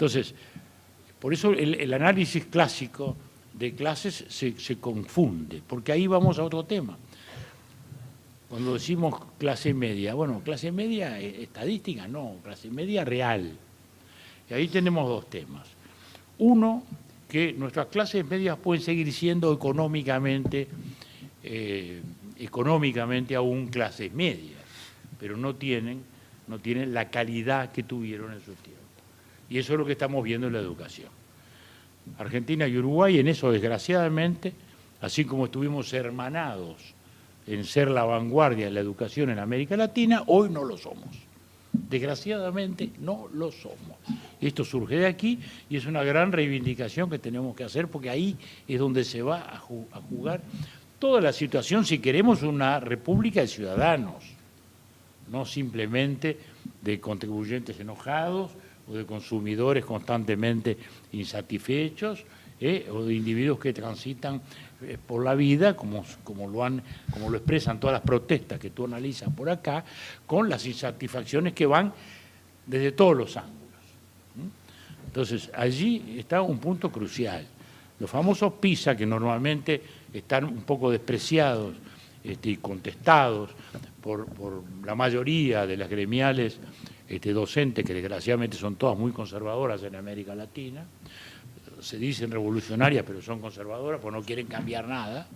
Entonces, por eso el análisis clásico de clases se confunde, porque ahí vamos a otro tema. Cuando decimos clase media, bueno, clase media estadística, no, clase media real. Y ahí tenemos dos temas. Uno, que nuestras clases medias pueden seguir siendo económicamente aún clases medias, pero no tienen la calidad que tuvieron en su tiempo. Y eso es lo que estamos viendo en la educación. Argentina y Uruguay en eso, desgraciadamente, así como estuvimos hermanados en ser la vanguardia de la educación en América Latina, hoy no lo somos. Desgraciadamente no lo somos. Esto surge de aquí y es una gran reivindicación que tenemos que hacer, porque ahí es donde se va a jugar toda la situación si queremos una república de ciudadanos, no simplemente de contribuyentes enojados o de consumidores constantemente insatisfechos, o de individuos que transitan por la vida, como lo expresan todas las protestas que tú analizas por acá, con las insatisfacciones que van desde todos los ángulos. Entonces, allí está un punto crucial. Los famosos PISA, que normalmente están un poco despreciados y contestados por la mayoría de las gremiales docentes, que desgraciadamente son todas muy conservadoras en América Latina, se dicen revolucionarias, pero son conservadoras, pues no quieren cambiar nada,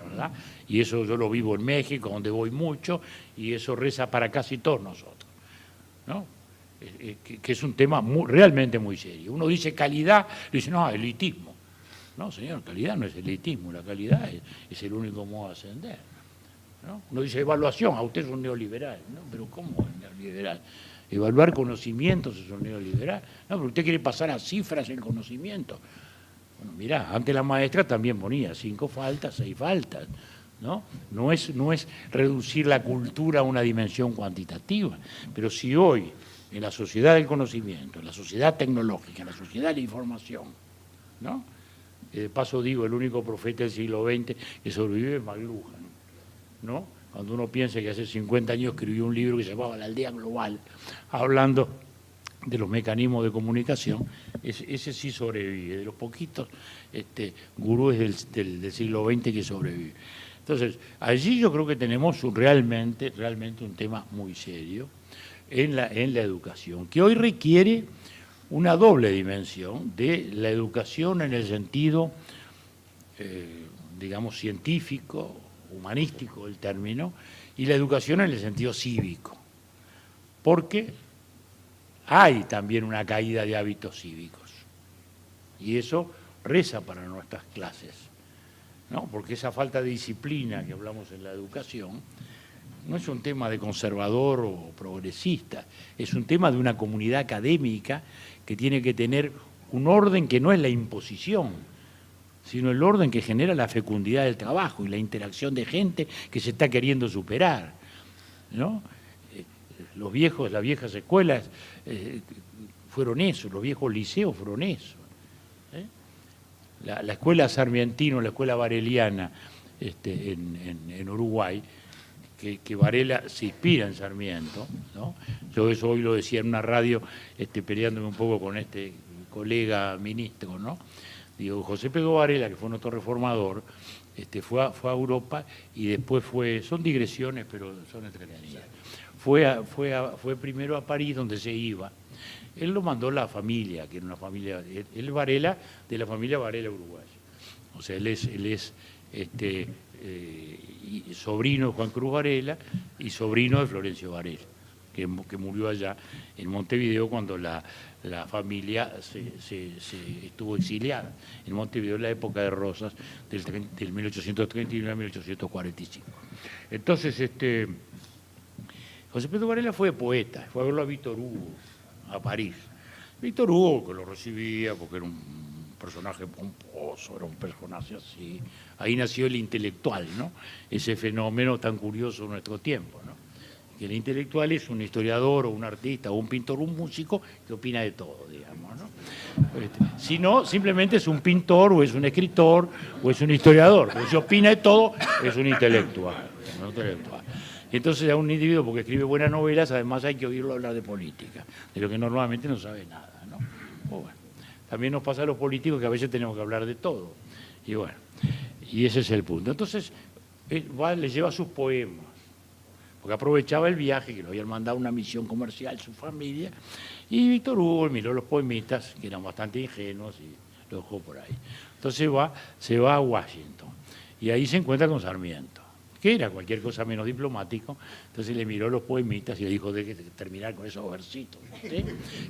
¿verdad? Y eso yo lo vivo en México, donde voy mucho, y eso reza para casi todos nosotros, ¿no? Que es un tema realmente muy serio. Uno dice calidad, dice, no, elitismo. No, señor, calidad no es elitismo, la calidad es el único modo de ascender, ¿no? Uno dice evaluación, usted es un neoliberal, ¿no? Pero ¿cómo es neoliberal? Evaluar conocimientos es un neoliberal. No, pero usted quiere pasar a cifras en conocimiento. Bueno, mirá, antes la maestra también ponía 5 faltas, 6 faltas, ¿no? No es reducir la cultura a una dimensión cuantitativa, pero si hoy, en la sociedad del conocimiento, en la sociedad tecnológica, en la sociedad de la información, ¿no? De paso digo, el único profeta del siglo XX que sobrevive es McLuhan, ¿no? Cuando uno piensa que hace 50 años escribió un libro que se llamaba La aldea global, hablando de los mecanismos de comunicación, ese sí sobrevive, de los poquitos gurúes del siglo XX que sobreviven. Entonces, allí yo creo que tenemos realmente un tema muy serio en la educación, que hoy requiere una doble dimensión de la educación en el sentido, digamos, científico, humanístico el término, y la educación en el sentido cívico, porque hay también una caída de hábitos cívicos, y eso reza para nuestras clases, ¿no? Porque esa falta de disciplina que hablamos en la educación no es un tema de conservador o progresista, es un tema de una comunidad académica que tiene que tener un orden que no es la imposición, sino el orden que genera la fecundidad del trabajo y la interacción de gente que se está queriendo superar, ¿no? Las viejas escuelas fueron eso, los viejos liceos fueron eso. La escuela Sarmientino, la escuela vareliana en Uruguay, que Varela se inspira en Sarmiento, ¿no? Yo eso hoy lo decía en una radio, peleándome un poco con este colega ministro, ¿no? Digo, José Pedro Varela, que fue nuestro reformador, fue a Europa y después son digresiones, pero son entretenidas. Fue primero a París, donde se iba. Él lo mandó la familia, que era una familia, él Varela, de la familia Varela uruguaya. O sea, él es sobrino de Juan Cruz Varela y sobrino de Florencio Varela, que murió allá en Montevideo cuando la familia se estuvo exiliada en Montevideo en la época de Rosas, del 1831 a 1845. Entonces, José Pedro Varela fue poeta, fue a verlo a Víctor Hugo, a París. Víctor Hugo, que lo recibía porque era un personaje pomposo, era un personaje así. Ahí nació el intelectual, ¿no? Ese fenómeno tan curioso de nuestro tiempo, ¿no? Que el intelectual es un historiador o un artista o un pintor o un músico que opina de todo, digamos, ¿no? Si no, simplemente es un pintor o es un escritor o es un historiador. Porque si opina de todo, es un intelectual. Entonces a un individuo, porque escribe buenas novelas, además hay que oírlo hablar de política, de lo que normalmente no sabe nada, ¿no? Bueno, también nos pasa a los políticos que a veces tenemos que hablar de todo. Y bueno, y ese es el punto. Entonces, le lleva sus poemas, porque aprovechaba el viaje, que lo habían mandado a una misión comercial, su familia, y Víctor Hugo miró los poemitas, que eran bastante ingenuos, y lo dejó por ahí. Entonces se va a Washington, y ahí se encuentra con Sarmiento, que era cualquier cosa menos diplomático. Entonces le miró los poemitas y le dijo: deje de terminar con esos versitos, ¿sí?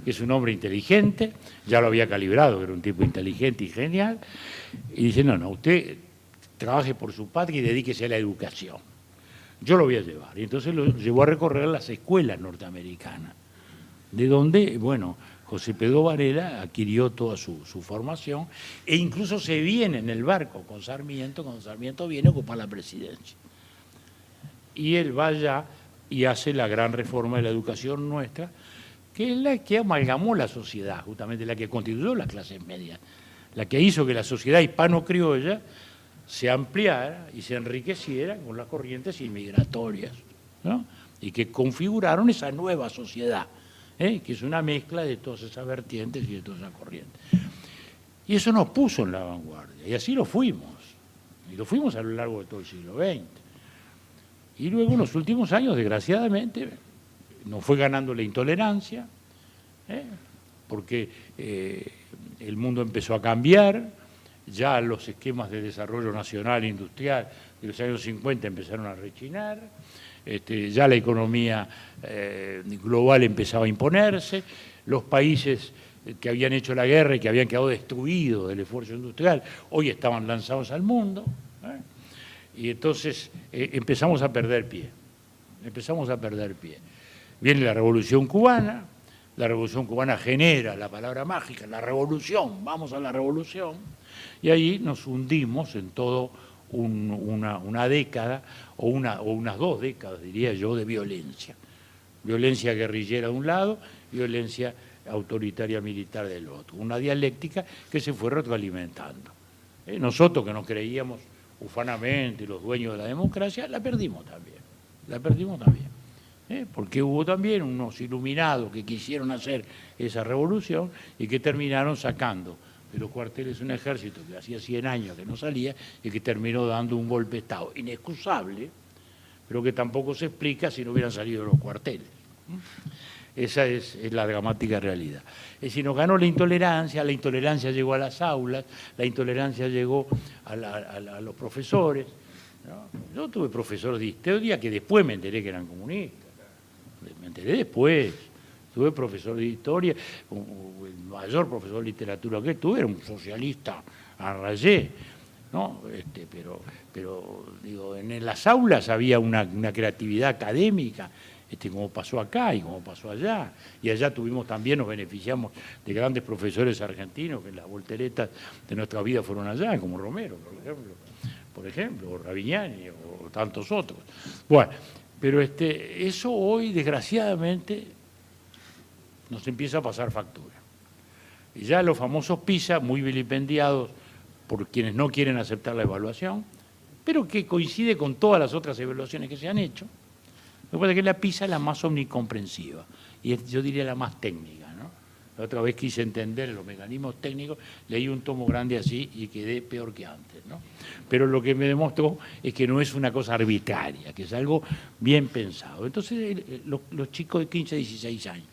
Que es un hombre inteligente, ya lo había calibrado, que era un tipo inteligente y genial, y dice: no, usted trabaje por su patria y dedíquese a la educación. Yo lo voy a llevar. Y entonces lo llevó a recorrer las escuelas norteamericanas, de donde, bueno, José Pedro Varela adquirió toda su formación, e incluso se viene en el barco con Sarmiento, cuando Sarmiento viene a ocupar la presidencia. Y él va allá y hace la gran reforma de la educación nuestra, que es la que amalgamó la sociedad, justamente la que constituyó las clases medias, la que hizo que la sociedad hispano-criolla se ampliara y se enriqueciera con las corrientes inmigratorias, ¿no? Y que configuraron esa nueva sociedad, que es una mezcla de todas esas vertientes y de todas esas corrientes. Y eso nos puso en la vanguardia, y así lo fuimos a lo largo de todo el siglo XX. Y luego en los últimos años, desgraciadamente, nos fue ganando la intolerancia, porque el mundo empezó a cambiar, ya los esquemas de desarrollo nacional e industrial de los años 50 empezaron a rechinar, ya la economía global empezaba a imponerse, los países que habían hecho la guerra y que habían quedado destruidos del esfuerzo industrial, hoy estaban lanzados al mundo, y entonces empezamos a perder pie. Viene la Revolución Cubana genera la palabra mágica, la revolución, vamos a la revolución, y ahí nos hundimos en todo una década, o unas 2 décadas, diría yo, de violencia. Violencia guerrillera de un lado, violencia autoritaria militar del otro. Una dialéctica que se fue retroalimentando. Nosotros, que nos creíamos ufanamente los dueños de la democracia, la perdimos también. Porque hubo también unos iluminados que quisieron hacer esa revolución y que terminaron sacando de los cuarteles un ejército que hacía 100 años que no salía y que terminó dando un golpe de Estado inexcusable, pero que tampoco se explica si no hubieran salido de los cuarteles. Esa es la dramática realidad. Es decir, nos ganó la intolerancia llegó a las aulas, la intolerancia llegó a los profesores, ¿no? Yo tuve profesores de historia que después me enteré que eran comunistas, tuve profesor de historia, el mayor profesor de literatura que tuve era un socialista a rayé, ¿no? Pero digo, en las aulas había una creatividad académica, como pasó acá y como pasó allá. Y allá también nos beneficiamos de grandes profesores argentinos que las volteretas de nuestra vida fueron allá, como Romero, por ejemplo, o Ravignani, o tantos otros. Bueno, pero eso hoy, desgraciadamente, nos empieza a pasar factura. Y ya los famosos PISA, muy vilipendiados por quienes no quieren aceptar la evaluación, pero que coincide con todas las otras evaluaciones que se han hecho. Lo que pasa es que la PISA es la más omnicomprensiva y yo diría la más técnica, ¿no? La otra vez quise entender los mecanismos técnicos, leí un tomo grande así y quedé peor que antes, ¿no? Pero lo que me demostró es que no es una cosa arbitraria, que es algo bien pensado. Entonces, los chicos de 15, 16 años.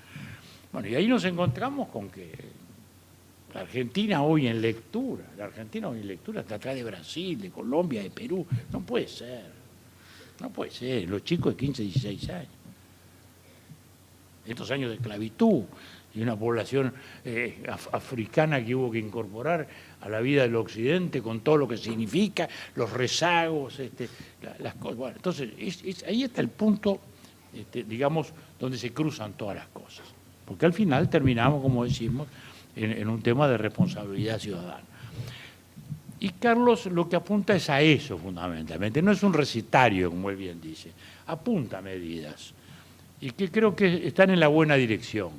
Bueno, y ahí nos encontramos con que la Argentina hoy en lectura está atrás de Brasil, de Colombia, de Perú. No puede ser, los chicos de 15, 16 años. Estos años de esclavitud y una población africana que hubo que incorporar a la vida del occidente con todo lo que significa, los rezagos, las cosas. Bueno, entonces, ahí está el punto, digamos, donde se cruzan todas las cosas. Porque al final terminamos, como decimos, en un tema de responsabilidad ciudadana. Y Carlos lo que apunta es a eso fundamentalmente, no es un recitario, como él bien dice, apunta medidas y que creo que están en la buena dirección.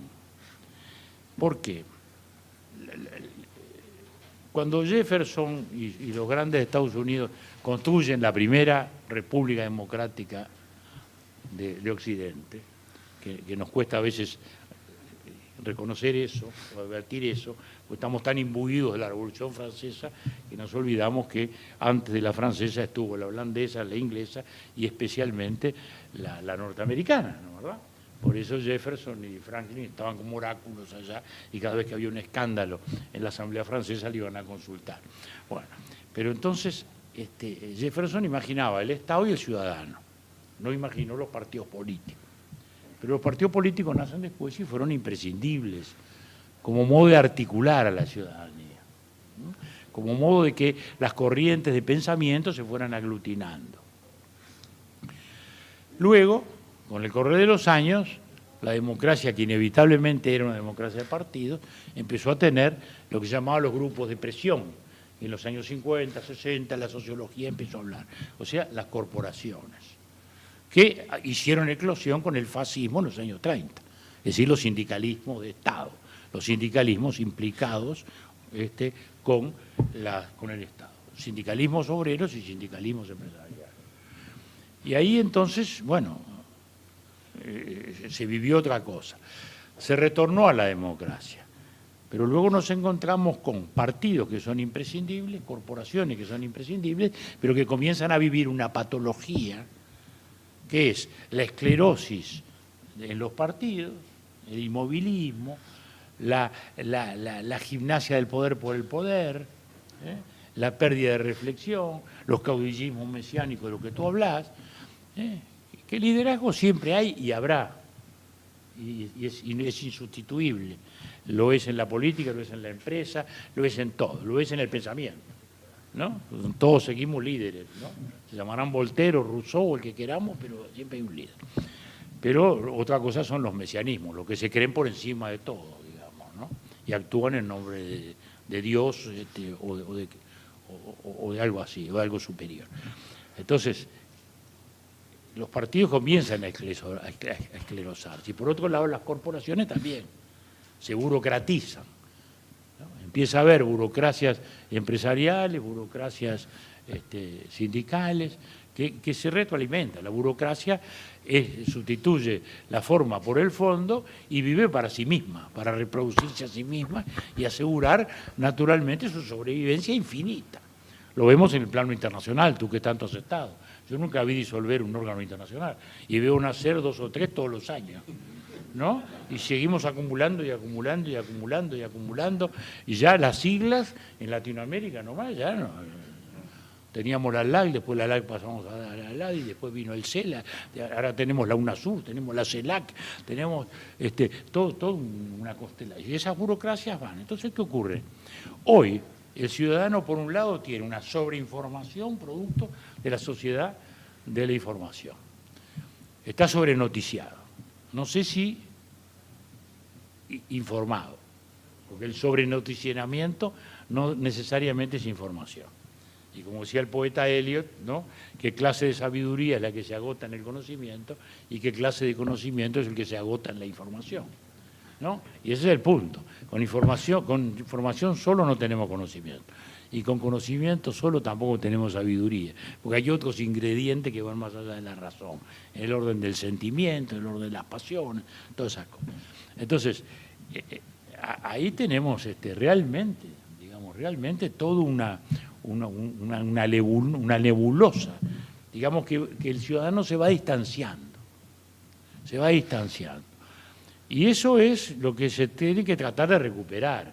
¿Por qué? Cuando Jefferson y los grandes de Estados Unidos construyen la primera república democrática de Occidente, que nos cuesta a veces reconocer eso, o advertir eso, pues estamos tan imbuidos de la Revolución Francesa que nos olvidamos que antes de la francesa estuvo la holandesa, la inglesa y especialmente la norteamericana, ¿no, verdad? Por eso Jefferson y Franklin estaban como oráculos allá y cada vez que había un escándalo en la Asamblea Francesa le iban a consultar. Bueno, pero entonces Jefferson imaginaba el Estado y el ciudadano, no imaginó los partidos políticos. Pero los partidos políticos nacen después y fueron imprescindibles como modo de articular a la ciudadanía, ¿no? Como modo de que las corrientes de pensamiento se fueran aglutinando. Luego, con el correr de los años, la democracia, que inevitablemente era una democracia de partidos, empezó a tener lo que se llamaba los grupos de presión. En los años 50, 60, la sociología empezó a hablar, o sea, las corporaciones, que hicieron eclosión con el fascismo en los años 30, es decir, los sindicalismos de Estado, los sindicalismos implicados con el Estado, sindicalismos obreros y sindicalismos empresariales. Y ahí entonces, bueno, se vivió otra cosa, se retornó a la democracia, pero luego nos encontramos con partidos que son imprescindibles, corporaciones que son imprescindibles, pero que comienzan a vivir una patología que es la esclerosis en los partidos, el inmovilismo, la gimnasia del poder por el poder, la pérdida de reflexión, los caudillismos mesiánicos de los que tú hablas, que liderazgo siempre hay y habrá, y es insustituible. Lo es en la política, lo es en la empresa, lo es en todo, lo es en el pensamiento, ¿no? Todos seguimos líderes, ¿no? Se llamarán Voltaire, Rousseau, o el que queramos, pero siempre hay un líder. Pero otra cosa son los mesianismos, los que se creen por encima de todo, digamos, ¿no? Y actúan en nombre de Dios o de algo así, o de algo superior. Entonces, los partidos comienzan a esclerosarse. Y por otro lado, las corporaciones también se burocratizan, ¿no? Empieza a haber burocracias empresariales, burocracias sindicales, que se retroalimentan. La burocracia sustituye la forma por el fondo y vive para sí misma, para reproducirse a sí misma y asegurar naturalmente su sobrevivencia infinita. Lo vemos en el plano internacional, tú que tanto has estado. Yo nunca vi disolver un órgano internacional y veo nacer 2 o 3 todos los años, ¿no? Y seguimos acumulando y acumulando y acumulando y acumulando, y ya las siglas en Latinoamérica nomás, ya no. Teníamos la LAC, después la LAC pasamos a la LAD y después vino el CELA, ahora tenemos la UNASUR, tenemos la CELAC, tenemos todo una constelación. Y esas burocracias van. Entonces, ¿qué ocurre? Hoy, el ciudadano, por un lado, tiene una sobreinformación producto de la sociedad de la información. Está sobrenoticiado. No sé si informado, porque el sobrenoticiamiento no necesariamente es información. Y como decía el poeta Eliot, ¿no? ¿Qué clase de sabiduría es la que se agota en el conocimiento y qué clase de conocimiento es el que se agota en la información? ¿No? Y ese es el punto. Con información solo no tenemos conocimiento. Y con conocimiento solo tampoco tenemos sabiduría. Porque hay otros ingredientes que van más allá de la razón. El orden del sentimiento, el orden de las pasiones, todas esas cosas. Entonces, ahí tenemos realmente toda una nebulosa. Digamos que el ciudadano se va distanciando. Y eso es lo que se tiene que tratar de recuperar.